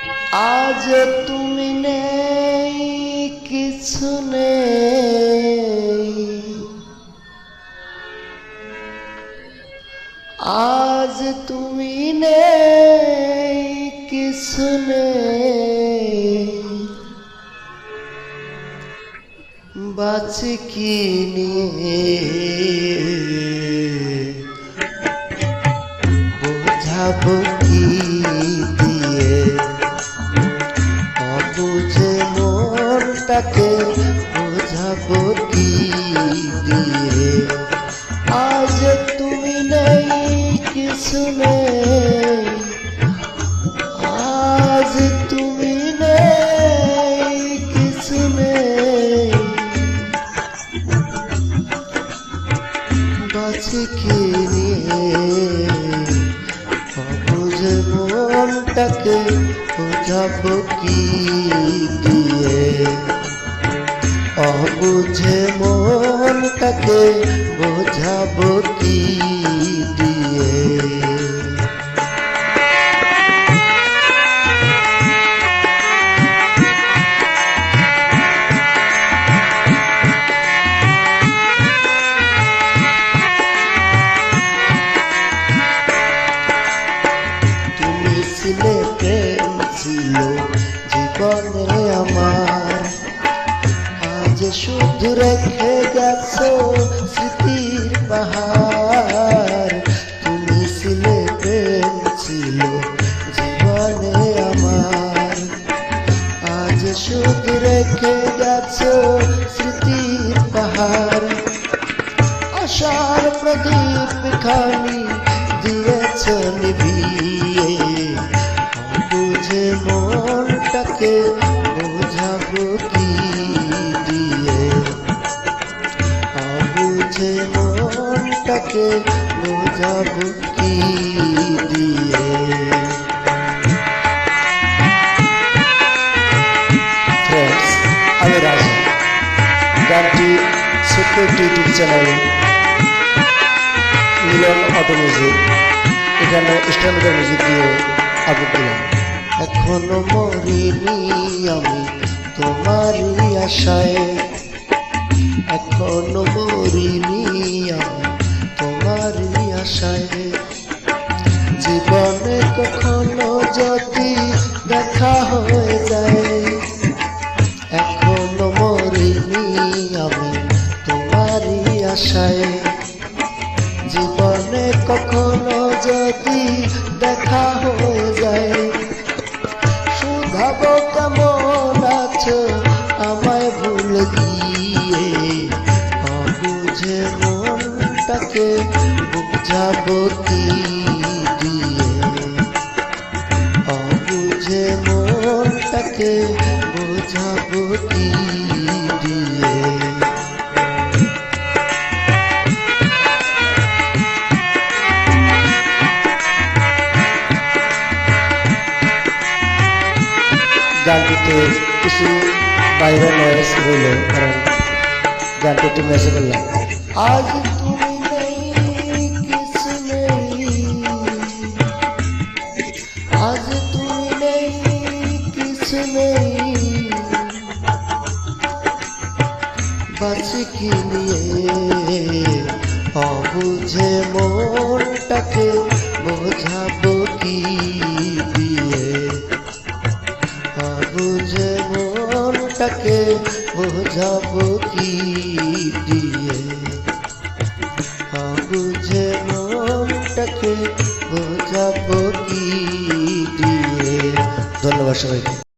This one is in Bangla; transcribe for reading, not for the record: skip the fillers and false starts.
আজ তুমি নেই, কিছু নেই, আজ তুমি নেই, কিছু নেই, বাঁচি কি নিয়ে বোঝাবো কি দিয়ে, অবুঝে মনটাকে বোঝাবো কি দিয়ে। আজ তুমি নেই, কিছু নেই, আজ তুমি নেই, কিছু নেই, বাঁচি কি নিয়ে অবুঝে মনটাকে বোঝাবো কি দিয়ে, অবুঝে মনটাকে বোঝাবো কি দিয়ে। তুমি ছিলে প্রেম, ছিল জীবনে আমার, আজ শুধু রেখে গেছো স্মৃতির পাহাড়। তুমি ছিলে প্রেম, ছিল জীবনে আমার, আজ শুধু রেখে গেছো স্মৃতির পাহাড়। আশার প্রদীপ খানি দিয়েছ নিভিয়ে, বুঝে মনটাকে বোঝাবো কি দিয়ে, বুঝে মনটাকে বোঝাবো কি দিয়ে। ফ্রেন্ডস, আমি রাজু। গানটি ছোট্ট একটি ইউটিউব চ্যানেল মিলন অটো মিউজিক, এখানে স্ট্যান্ডার্ড মিউজিক দিয়ে আপলোড দিলাম। এখনো মরিনি আমি তোমারই আশায়, এখনো মরিনি আমি তোমারই আশায়। জীবনে কখনো যদি দেখা হয়ে যায়, এখনো মরিনি আমি তোমারই আশায়। জীবনে কখনো যদি দেখা হয়ে যায়, শুধাবো কেমন আছো আমায় ভুলে গিয়ে, অবুঝে মনটাকে বুঝাবো কি দিয়ে, অবুঝে মনটাকে বোঝাবো কি দিয়ে। গানটিতে কিছু বাইরে নয়েস হইল, কারণ গানটি একটু মেসে করলাম। আজ তুমি নেই, কিছু নেই, আজ তুমি নেই, কিছু নেই, বাঁচি কি নিয়ে অবুঝে মনটাকে বোঝাবো কি দিয়ে, বুঝে মনটাকে বোঝাবো কি দিয়ে, বুঝে মনটাকে বোঝাবো কি দিয়ে। ধন্যবাদ সবাইকে।